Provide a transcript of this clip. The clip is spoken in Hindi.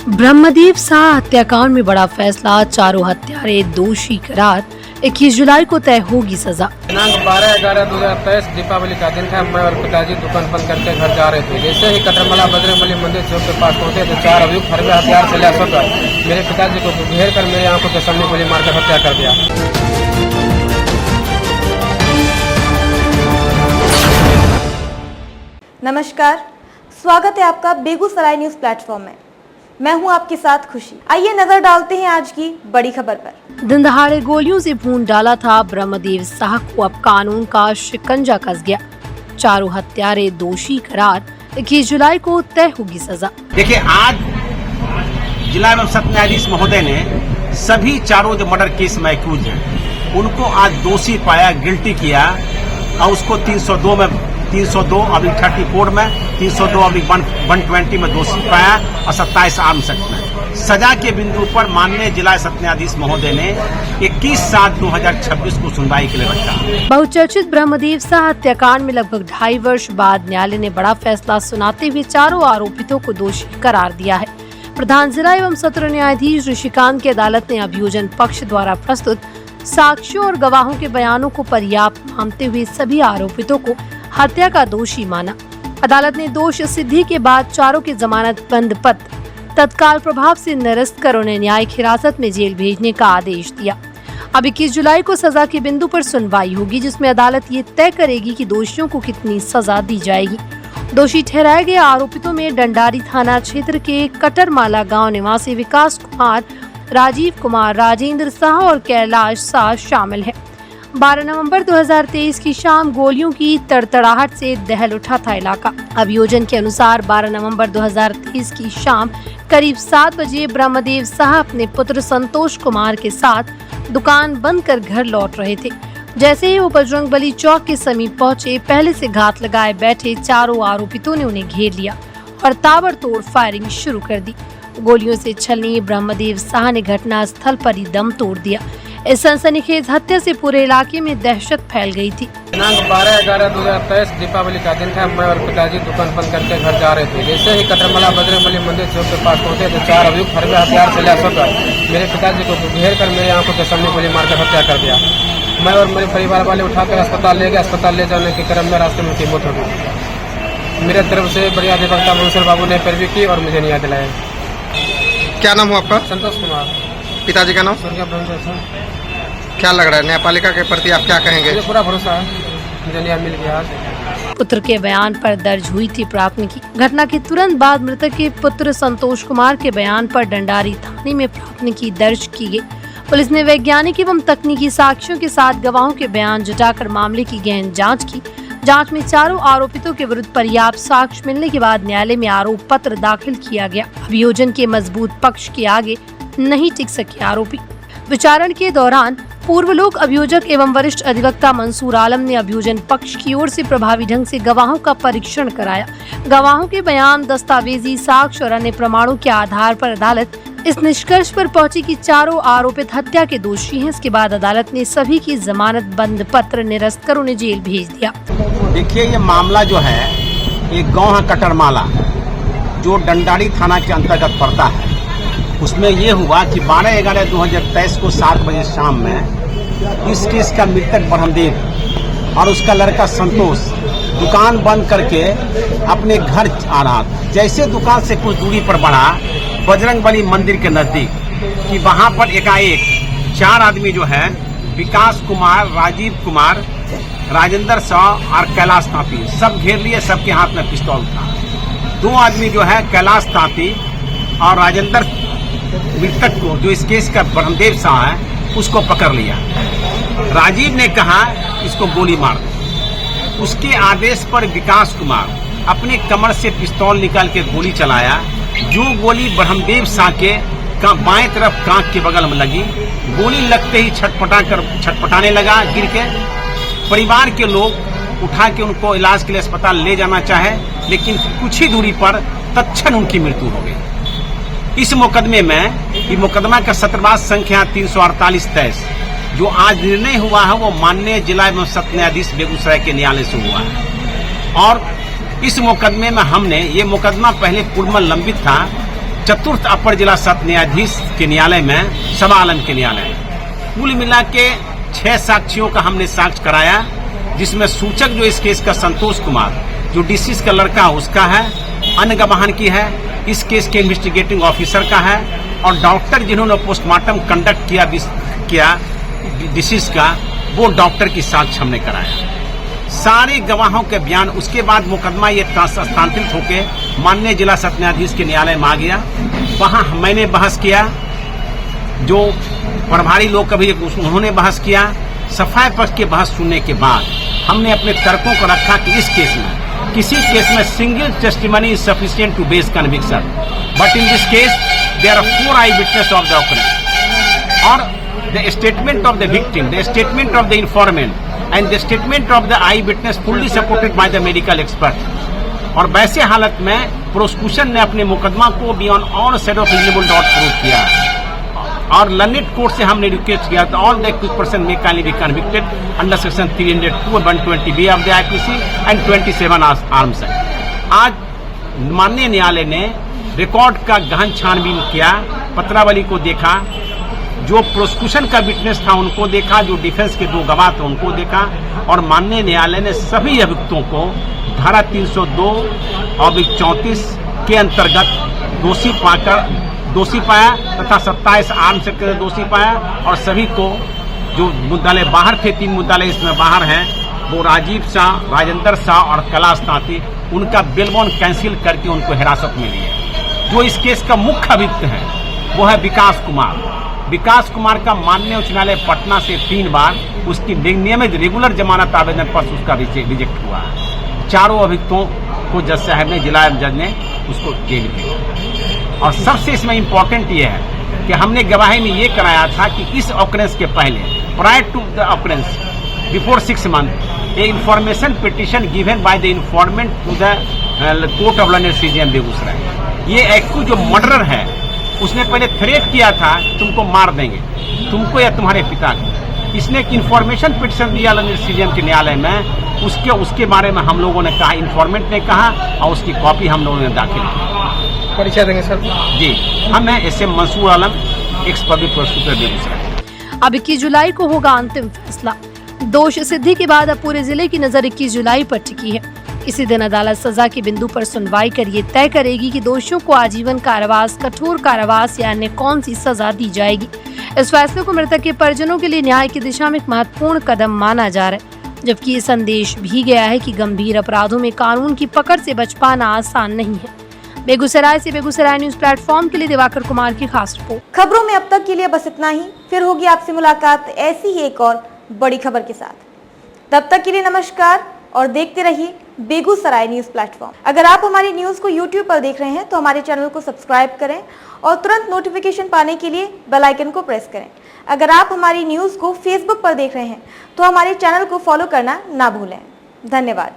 ब्रह्मदेव शाह हत्याकांड में बड़ा फैसला, चारों हत्यारे दोषी करार। 21 जुलाई को तय होगी सजा। दिनांक 12/11/2023 दीपावली का दिन था। मैं और पिताजी दुकान बंद करके घर जा रहे थे। जैसे ही कटरमला बजरंगबली मंदिर चौक के पास पहुंचे तो 4 अभियुक्त हरबे हथियार से लैस होकर मेरे पिताजी को घेर कर मेरी आंखों के सामने गोली मारकर हत्या कर दिया। नमस्कार, स्वागत है आपका बेगूसराय न्यूज प्लेटफॉर्म में। मैं हूं आपके साथ खुशी। आइए नजर डालते हैं आज की बड़ी खबर पर। दिन दहाड़े गोलियों से भून डाला था ब्रह्मदेव शाह को, अब कानून का शिकंजा कस गया। चारों हत्यारे दोषी करार। 21 जुलाई को तय होगी सजा। देखिए, आज जिला एवं सत्र न्यायाधीश महोदय ने सभी चारों जो मर्डर केस में एक्यूज हैं उनको आज दोषी पाया, गिल्टी किया और उसको 302/34 में 302/120 में दोषी पाया और 27 आर्म्स एक्ट में। सजा के बिंदु पर माननीय जिला सत्र न्यायाधीश महोदय ने 21/7/2026 को सुनवाई के लिए रखा। बहुचर्चित ब्रह्मदेव शाह हत्याकांड में लगभग 2.5 वर्ष बाद न्यायालय ने बड़ा फैसला सुनाते हुए चारों आरोपितों को दोषी करार दिया है। प्रधान जिला एवं सत्र न्यायाधीश ऋषिकांत की अदालत ने अभियोजन पक्ष द्वारा प्रस्तुत साक्ष्यों और गवाहों के बयानों को पर्याप्त मानते हुए सभी आरोपितों को हत्या का दोषी माना। अदालत ने दोष सिद्धि के बाद चारों के जमानत बंद पत्र तत्काल प्रभाव से निरस्त कर उन्हें न्यायिक हिरासत में जेल भेजने का आदेश दिया। अब 21 जुलाई को सजा के बिंदु पर सुनवाई होगी, जिसमें अदालत ये तय करेगी कि दोषियों को कितनी सजा दी जाएगी। दोषी ठहराए गए आरोपितों में डंडारी थाना क्षेत्र के कटरमाला गांव निवासी विकास कुमार, राजीव कुमार, राजेंद्र शाह और कैलाश शाह शामिल है। 12 नवंबर 2023 की शाम गोलियों की तड़तड़ाहट से दहल उठा था इलाका। अभियोजन के अनुसार 12 नवंबर 2023 की शाम करीब 7 बजे ब्रह्मदेव शाह अपने पुत्र संतोष कुमार के साथ दुकान बंद कर घर लौट रहे थे। जैसे ही वो बजरंगबली चौक के समीप पहुंचे, पहले से घात लगाए बैठे चारों आरोपितों ने उन्हें घेर लिया और ताबड़तोड़ फायरिंग शुरू कर दी। गोलियों से छलनी ब्रह्मदेव शाह ने घटना स्थल पर ही दम तोड़ दिया। इस सनसनीखेज हत्या से पूरे इलाके में दहशत फैल गई थी। दिनांक 12/11/2023 दीपावली का दिन था। मैं और पिताजी दुकान बंद करके घर जा रहे थे। जैसे ही कटरमला बजरंगबली मंदिर चौक के पास पहुंचे तो 4 अभियुक्त हरबे हथियार से लैस होकर मेरे पिताजी को घेर कर मेरी आंखों के सामने गोली मारकर हत्या कर दिया। मैं और मेरे परिवार वाले उठाकर अस्पताल ले गए। अस्पताल ले जाने के क्रम में रास्ते में उनकी मौत हो गई। मेरे तरफ से बड़े अधिवक्ता मंसूर बाबू ने पैरवी की और मुझे न्याय दिलाया। क्या नाम हो आपका? संतोष कुमार। पिताजी का नाम? स्वर्गीय ब्रह्मदेव शाह। क्या लग रहा है, न्यायपालिका के प्रति आप क्या कहेंगे? मुझे पूरा भरोसा है, मुझे न्याय मिल गया आज। पुत्र के बयान पर दर्ज हुई थी प्राथमिकी। घटना के तुरंत बाद मृतक के पुत्र संतोष कुमार के बयान पर डंडारी थाने में प्राथमिकी दर्ज की गई। पुलिस ने वैज्ञानिक एवं तकनीकी साक्ष्यों के साथ गवाहों के बयान जुटाकर मामले की गहन जांच की। जांच में चारों आरोपितों के विरुद्ध पर्याप्त साक्ष्य मिलने के बाद न्यायालय में आरोप पत्र दाखिल किया गया। अभियोजन के मजबूत पक्ष के आगे नहीं टिक सके आरोपी। विचारण के दौरान पूर्व लोक अभियोजक एवं वरिष्ठ अधिवक्ता मंसूर आलम ने अभियोजन पक्ष की ओर से प्रभावी ढंग से गवाहों का परीक्षण कराया। गवाहों के बयान, दस्तावेजी साक्ष्य और अन्य प्रमाणों के आधार पर अदालत इस निष्कर्ष पर पहुंची कि चारों आरोपित हत्या के दोषी हैं। इसके बाद अदालत ने सभी की जमानत बंद पत्र निरस्त कर उन्हें जेल भेज दिया। देखिए, ये मामला जो है, एक गांव है कटरमाला जो डंडारी थाना के अंतर्गत पड़ता है। उसमें ये हुआ कि 12/11/2023 को 7 बजे शाम में इस केस का मृतक ब्रह्मदेव और उसका लड़का संतोष दुकान बंद करके अपने घर आ रहा था। जैसे दुकान से कुछ दूरी पर बढ़ा बजरंगबली मंदिर के नजदीक कि वहां पर एकाएक 4 आदमी जो है, विकास कुमार, राजीव कुमार, राजेंद्र शाह और कैलाश तांती, सब घेर लिए। सबके हाथ में पिस्तौल था। 2 आदमी जो है, कैलाश तांती और राजेंद्र मृतक को, जो इस केस का ब्रह्मदेव शाह है, उसको पकड़ लिया। राजीव ने कहा इसको गोली मार दो। उसके आदेश पर विकास कुमार अपने कमर से पिस्तौल निकाल के गोली चलाया। जो गोली ब्रह्मदेव शाह के बाएं तरफ कांख के बगल में लगी। गोली लगते ही छटपटाने लगा गिर के। परिवार के लोग उठा के उनको इलाज के लिए अस्पताल ले जाना चाहे, लेकिन कुछ ही दूरी पर तत्क्षण उनकी मृत्यु हो गई। इस मुकदमे में, ये मुकदमा का सत्रवाद संख्या 348/23 जो आज निर्णय हुआ है, वो माननीय जिला एवं सत्र न्यायाधीश बेगूसराय के न्यायालय से हुआ है। और इस मुकदमे में हमने, ये मुकदमा पहले पूर्व में लंबित था चतुर्थ अपर जिला सत्र न्यायाधीश के न्यायालय में सभा आलम के न्यायालय कुल मिला के 6 साक्षियों का हमने साक्ष्य कराया, जिसमें सूचक जो इस केस का संतोष कुमार जो डिसीज का लड़का उसका है, अन्य गवाहन की है, इस केस के इन्वेस्टिगेटिंग ऑफिसर का है, और डॉक्टर जिन्होंने पोस्टमार्टम कंडक्ट किया डिसीज का, वो डॉक्टर की साक्ष्य हमने कराया। सारे गवाहों के बयान, उसके बाद मुकदमा ये स्थानांतरित होकर माननीय जिला सत्र न्यायाधीश के न्यायालय में आ गया। वहां मैंने बहस किया, जो प्रभारी लोग कभी उन्होंने बहस किया। सफाई पक्ष के बहस सुनने के बाद हमने अपने तर्कों को रखा कि इस केस में किसी केस में single testimony is sufficient to base conviction, but in this case there are 4 eye witness of the occurrence, और the statement of the victim, the statement of the informant and the statement of the eye witness fully supported by the medical expert. और वैसे हालत में प्रोसिक्यूशन ने अपने मुकदमा को beyond all shadow of reasonable doubt prove किया, और लर्नेड कोर्ट से हमने रिक्वेस्ट किया तो all the accused person may can be convicted under section 302 और 120B of the IPC and 27 arms act. आज माननीय न्यायालय ने रिकॉर्ड का गहन छानबीन किया, पत्रावली को देखा, जो प्रोसिक्यूशन का विटनेस था उनको देखा, जो डिफेंस के 2 गवाह थे उनको देखा, और माननीय न्यायालय ने सभी अभियुक्तों को धारा 302/34 के अंतर्गत दोषी पाया तथा 27 आर्म्स एक्ट के दोषी पाया, और सभी को जो मुद्दालय बाहर थे, 3 मुद्दालय इसमें बाहर हैं, वो राजीव शाह, राजेंद्र शाह और कैलाश तांती, उनका बेल बॉन्ड कैंसिल करके उनको हिरासत में लिया। जो इस केस का मुख्य अभियुक्त है वो है विकास कुमार। विकास कुमार का माननीय उच्च न्यायालय पटना से 3 बार उसकी नियमित रेगुलर जमानत आवेदन पर उसका रिजेक्ट हुआ है। चारों अभियुक्तों को जज साहब ने, जिला जज ने उसको जेल भेजा। और सबसे इसमें इम्पोर्टेंट ये है कि हमने गवाही में ये कराया था कि इस ऑकरेंस के पहले, prior to the occurrence before 6 month, a information petition given by the informant to the court of learned CGM Begusarai. ये एक्कू जो मर्डरर है उसने पहले थ्रेट किया था तुमको मार देंगे, तुमको या तुम्हारे पिता को। इसने एक इन्फॉर्मेशन पिटिशन दिया लर्नेड सीजीएम के न्यायालय में, उसके बारे में हम लोगों ने कहा, इन्फॉर्मेंट ने कहा, और उसकी कॉपी हम लोगों ने दाखिल की। परिचय देंगे सर? जी, हम हैं SM Mansoor Alam, x public prosecutor Begusarai. अब 21 जुलाई को होगा अंतिम फैसला। दोष सिद्धि के बाद अब पूरे जिले की नजर 21 जुलाई पर टिकी है। इसी दिन अदालत सजा के बिंदु पर सुनवाई कर ये तय करेगी कि दोषियों को आजीवन कारावास, कठोर कारावास या अन्य कौन सी सजा दी जाएगी। इस फैसले को मृतक के परिजनों के लिए न्याय की दिशा में एक महत्वपूर्ण कदम माना जा रहा है, जबकि ये संदेश भी गया है कि गंभीर अपराधों में कानून की पकड़ से बच पाना आसान नहीं है। बेगूसराय से बेगूसराय न्यूज प्लेटफॉर्म के लिए दिवाकर कुमार की खास रिपोर्ट। खबरों में अब तक के लिए बस इतना ही, फिर होगी आपसे मुलाकात ऐसी ही एक और बड़ी खबर के साथ। तब तक के लिए नमस्कार और देखते रहिए बेगूसराय न्यूज प्लेटफॉर्म। अगर आप हमारी न्यूज को YouTube पर देख रहे हैं तो हमारे चैनल को सब्सक्राइब करें और तुरंत नोटिफिकेशन पाने के लिए बेल आइकन को प्रेस करें। अगर आप हमारी न्यूज को Facebook पर देख रहे हैं तो हमारे चैनल को फॉलो करना ना भूलें। धन्यवाद।